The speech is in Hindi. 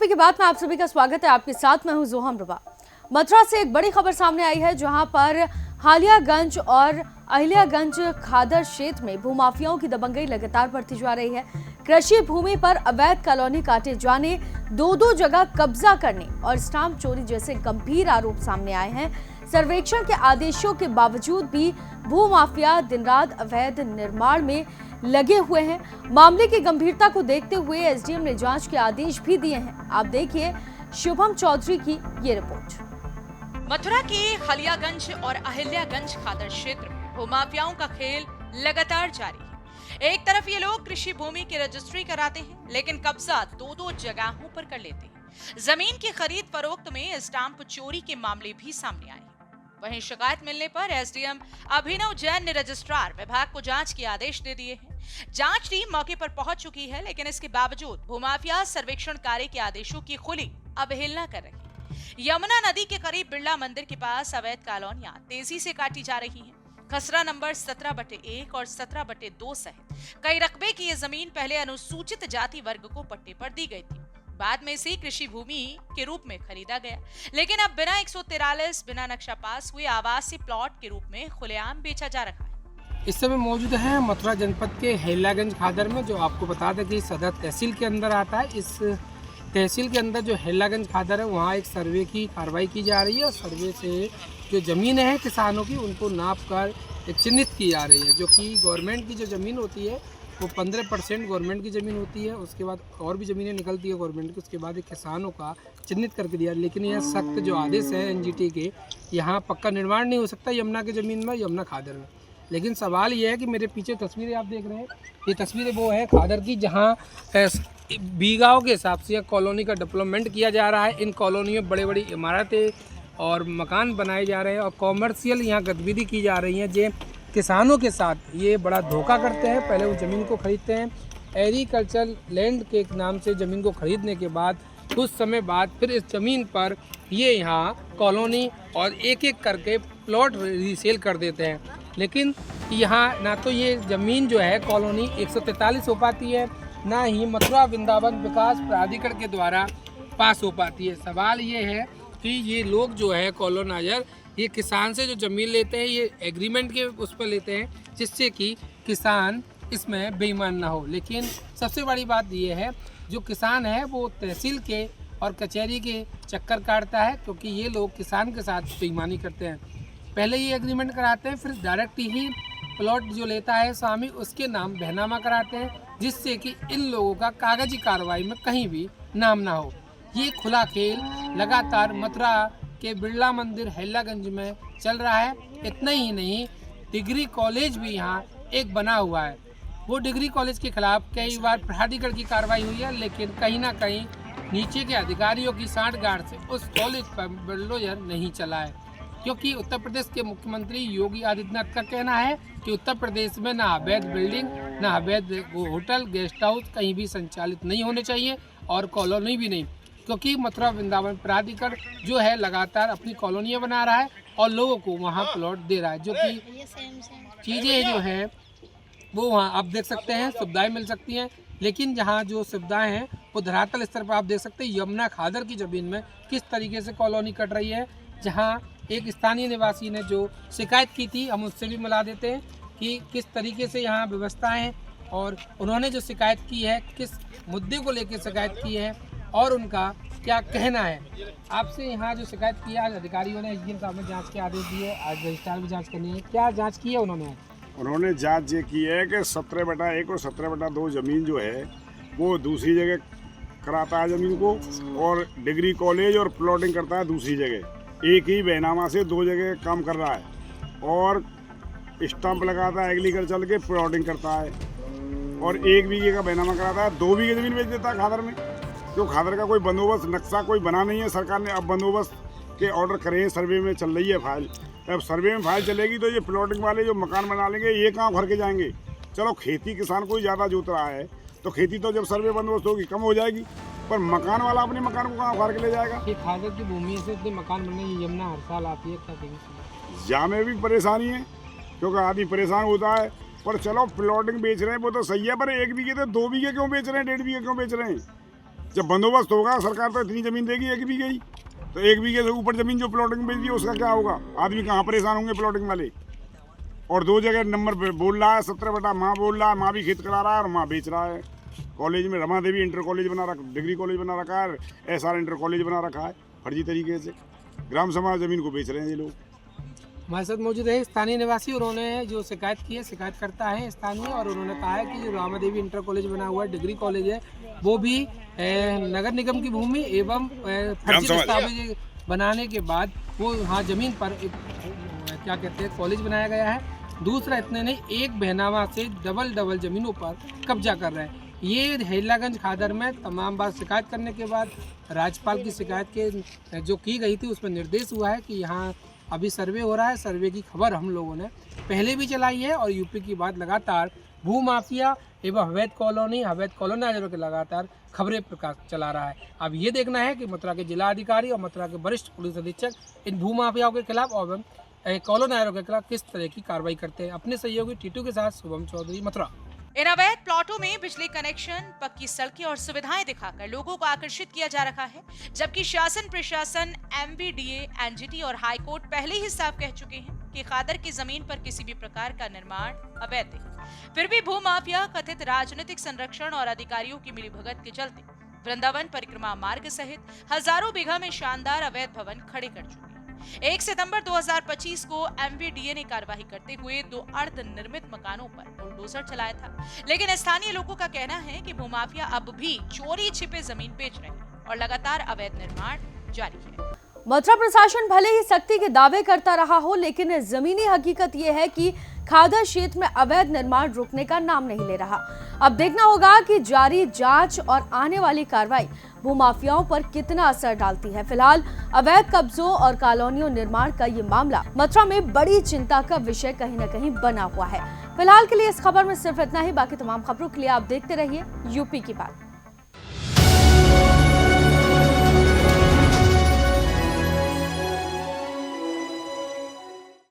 यूपी की बात में आप सभी का स्वागत है। आपके साथ मैं हूं जोहम रबा। मथुरा से एक बड़ी खबर सामने आई है, जहां पर हालियागंज और अहिल्यागंज खादर क्षेत्र में भूमाफियाओं की दबंगई लगातार बढ़ती जा रही है। कृषि भूमि पर अवैध कॉलोनी काटे जाने, दो जगह कब्जा करने और स्टाम्प चोरी जैसे गंभीर आरोप सामने आए हैं। सर्वेक्षण के आदेशों के बावजूद भी भूमाफिया दिन रात अवैध निर्माण में लगे हुए हैं। मामले की गंभीरता को देखते हुए एसडीएम ने जांच के आदेश भी दिए हैं। आप देखिए शुभम चौधरी की ये रिपोर्ट। मथुरा के हालियागंज और अहिल्यागंज खादर क्षेत्र में भूमाफियाओं का खेल लगातार जारी है। एक तरफ ये लोग कृषि भूमि की रजिस्ट्री कराते हैं, लेकिन कब्जा दो जगहों पर कर लेते हैं। जमीन की खरीद फरोख्त में स्टाम्प चोरी के मामले भी सामने आए हैं। वहीं शिकायत मिलने पर एसडीएम अभिनव जैन ने रजिस्ट्रार विभाग को जांच के आदेश दे दिए हैं। जांच टीम मौके पर पहुंच चुकी है, लेकिन इसके बावजूद भूमाफिया सर्वेक्षण कार्य के आदेशों की खुली अवहेलना कर रही है। यमुना नदी के करीब बिरला मंदिर के पास अवैध कॉलोनियां तेजी से काटी जा रही हैं। खसरा नंबर 17/1 और 17/2 सहित कई रकबे की ये जमीन पहले अनुसूचित जाति वर्ग को पट्टे पर दी गई थी। बाद में इसे कृषि भूमि के रूप में खरीदा गया, लेकिन अब बिना 143 बिना नक्शा पास हुए आवासीय प्लॉट के रूप में खुलेआम बेचा जा रहा है। इस समय मौजूद है मथुरा जनपद के अहिल्यागंज खादर में, जो आपको बता दें कि सदर तहसील के अंदर आता है। इस तहसील के अंदर जो अहिल्यागंज खादर है, वहाँ एक सर्वे की कार्रवाई की जा रही है और सर्वे से जो ज़मीन है किसानों की, उनको नाप कर चिन्हित की जा रही है। जो कि गवर्नमेंट की जो ज़मीन होती है वो 15% गवर्नमेंट की ज़मीन होती है। उसके बाद और भी ज़मीनें निकलती है गवर्नमेंट की, उसके बाद एक किसानों का चिन्हित करके दिया। लेकिन यह सख्त जो आदेश है एनजीटी के, यहाँ पक्का निर्माण नहीं हो सकता यमुना की ज़मीन में, यमुना खादर में। लेकिन सवाल ये है कि मेरे पीछे तस्वीरें आप देख रहे हैं, ये तस्वीरें वो है खादर की, जहाँ बीघाओं के हिसाब से कॉलोनी का डेवलपमेंट किया जा रहा है। इन कॉलोनी में बड़ी बड़ी इमारतें और मकान बनाए जा रहे हैं और कॉमर्शियल यहाँ गतिविधि की जा रही है। जो किसानों के साथ ये बड़ा धोखा करते हैं। पहले वो ज़मीन को खरीदते हैं, एग्रीकल्चर लैंड के नाम से ज़मीन को खरीदने के बाद कुछ समय बाद फिर इस ज़मीन पर ये यहाँ कॉलोनी और एक एक करके प्लॉट रीसेल कर देते हैं। लेकिन यहाँ ना तो ये ज़मीन जो है कॉलोनी 143 हो पाती है, ना ही मथुरा वृंदावन विकास प्राधिकरण के द्वारा पास हो पाती है। सवाल ये है कि ये लोग जो है कॉलोनाइजर, ये किसान से जो ज़मीन लेते हैं ये एग्रीमेंट के उस पर लेते हैं, जिससे कि किसान इसमें बेईमान ना हो। लेकिन सबसे बड़ी बात ये है, जो किसान है वो तहसील के और कचहरी के चक्कर काटता है, क्योंकि ये लोग किसान के साथ बेईमानी करते हैं। पहले ये एग्रीमेंट कराते हैं, फिर डायरेक्ट ही प्लॉट जो लेता है स्वामी उसके नाम बहनामा कराते हैं, जिससे कि इन लोगों का कागजी कार्रवाई में कहीं भी नाम ना हो। ये खुला खेल लगातार मथुरा के बिरला मंदिर अहिल्यागंज में चल रहा है। इतना ही नहीं, डिग्री कॉलेज भी यहाँ एक बना हुआ है। वो डिग्री कॉलेज के खिलाफ कई बार प्राधिकरण की कार्रवाई हुई है, लेकिन कहीं ना कहीं नीचे के अधिकारियों की सांठगांठ से उस कॉलेज पर बुलडोजर नहीं चला है। क्योंकि उत्तर प्रदेश के मुख्यमंत्री योगी आदित्यनाथ का कहना है कि उत्तर प्रदेश में ना अवैध बिल्डिंग, ना अवैध होटल, गेस्ट हाउस कहीं भी संचालित नहीं होने चाहिए और कॉलोनी भी नहीं, क्योंकि मथुरा वृंदावन प्राधिकरण जो है लगातार अपनी कॉलोनियाँ बना रहा है और लोगों को वहाँ प्लॉट दे रहा है। जो कि चीज़ें जो है वो वहाँ आप देख सकते हैं सुविधाएँ मिल सकती हैं, लेकिन जहाँ जो सुविधाएँ हैं वो धरातल स्तर पर आप देख सकते हैं यमुना खादर की ज़मीन में किस तरीके से कॉलोनी कट रही है। जहाँ एक स्थानीय निवासी ने जो शिकायत की थी, हम उससे भी मिला देते हैं कि किस तरीके से यहाँ व्यवस्थाएं हैं और उन्होंने जो शिकायत की है, किस मुद्दे को लेकर शिकायत की है और उनका क्या कहना है। आपसे यहाँ जो शिकायत की है, आज अधिकारियों ने एसडीएम साहब ने जांच के आदेश दिए, आज रजिस्ट्रार भी जांच करनी है। क्या जांच की है उन्होंने जांच ये की है कि 17/1 और 17/2 ज़मीन जो है वो दूसरी जगह कराता है ज़मीन को, और डिग्री कॉलेज और प्लॉटिंग करता है दूसरी जगह। एक ही बहनामा से 2 जगह काम कर रहा है और स्टाम्प लगाता है एग्रीकल्चर के, प्लॉटिंग करता है और 1 बीघे का बहनामा कराता है, 2 बीघे ज़मीन बेच देता है खादर में। जो खादर का कोई बंदोबस्त नक्शा कोई बना नहीं है। सरकार ने अब बंदोबस्त के ऑर्डर करे हैं, सर्वे में चल रही है फाइल। अब सर्वे में फाइल चलेगी तो ये प्लॉटिंग वाले जो मकान बना लेंगे ये कहाँ भर के जाएंगे। चलो खेती किसान कोई ज़्यादा जोत रहा है तो खेती तो जब सर्वे बंदोबस्त होगी कम हो जाएगी, पर मकान वाला अपने मकान को कहाँ उखाड़ के ले जाएगा। ये खादर की भूमि से इतने मकान बनने की यमुना हर साल आती है, क्या कहेंगे? यहाँ में भी परेशानी है, क्योंकि आदमी परेशान होता है। पर चलो प्लॉटिंग बेच रहे हैं वो तो सही है, पर 1 बीघे तो 2 बीघे क्यों बेच रहे हैं, 1.5 बीघे क्यों बेच रहे हैं? जब बंदोबस्त होगा सरकार तो इतनी ज़मीन देगी 1 बीघे ही, तो 1 बीघे से ऊपर ज़मीन जो प्लॉटिंग में बेच दी उसका क्या होगा? आदमी कहाँ परेशान होंगे प्लॉटिंग वाले। और 2 जगह नंबर पे बोल रहा है 17 बटा माँ बोल रहा है, माँ भी खेत करा रहा है और माँ बेच रहा है। कॉलेज में रमा देवी इंटर कॉलेज बना रखा, डिग्री कॉलेज बना रखा है, SR इंटर कॉलेज बना रखा है फर्जी तरीके से। ग्राम समाज ज़मीन को बेच रहे हैं ये लोग। हमारे साथ मौजूद है स्थानीय निवासी, उन्होंने जो शिकायत की है, शिकायत करता है स्थानीय, और उन्होंने कहा है कि जो रामा देवी इंटर कॉलेज बना हुआ है, डिग्री कॉलेज है, वो भी नगर निगम की भूमि एवं फर्जी दस्तावेज बनाने के बाद वो यहाँ ज़मीन पर एक क्या कहते हैं कॉलेज बनाया गया है। दूसरा इतने नहीं, एक बहनामा से डबल ज़मीनों पर कब्जा कर रहे हैं। ये हैलागंज खादर में तमाम बार शिकायत करने के बाद राज्यपाल की शिकायत के जो की गई थी उसमें निर्देश हुआ है कि यहाँ अभी सर्वे हो रहा है। सर्वे की खबर हम लोगों ने पहले भी चलाई है और यूपी की बात लगातार भू माफिया एवं अवैध कॉलोनाइजरों के लगातार खबरें प्रकाश चला रहा है। अब ये देखना है कि मथुरा के जिला अधिकारी और मथुरा के वरिष्ठ पुलिस अधीक्षक इन भू माफियाओं के खिलाफ और कॉलोनाइजरों के खिलाफ किस तरह की कार्रवाई करते हैं। अपने सहयोगी टीटू के साथ शुभम चौधरी, मथुरा। इन अवैध प्लॉटों में बिजली कनेक्शन, पक्की सड़कें और सुविधाएं दिखाकर लोगों को आकर्षित किया जा रहा है, जबकि शासन प्रशासन, MVDA, NGT और हाईकोर्ट पहले ही साफ कह चुके हैं कि खादर की जमीन पर किसी भी प्रकार का निर्माण अवैध है। फिर भी भू माफिया कथित राजनीतिक संरक्षण और अधिकारियों की मिलीभगत के चलते वृंदावन परिक्रमा मार्ग सहित हजारों बीघा में शानदार अवैध भवन खड़े कर चुके हैं। 1 सितंबर 2025 को MVDA ने कार्रवाई करते हुए 2 अर्ध निर्मित मकानों पर बुलडोजर चलाया था, लेकिन स्थानीय लोगों का कहना है कि भूमाफिया अब भी चोरी छिपे जमीन बेच रहे हैं और लगातार अवैध निर्माण जारी है। मथुरा प्रशासन भले ही सख्ती के दावे करता रहा हो, लेकिन जमीनी हकीकत यह है कि खादर क्षेत्र में अवैध निर्माण रुकने का नाम नहीं ले रहा। अब देखना होगा कि जारी जांच और आने वाली कार्रवाई भूमाफियाओं पर कितना असर डालती है। फिलहाल अवैध कब्जों और कॉलोनियों निर्माण का ये मामला मथुरा में बड़ी चिंता का विषय कहीं न कहीं बना हुआ है। फिलहाल के लिए इस खबर में सिर्फ इतना ही। बाकी तमाम खबरों के लिए आप देखते रहिए यूपी की बात।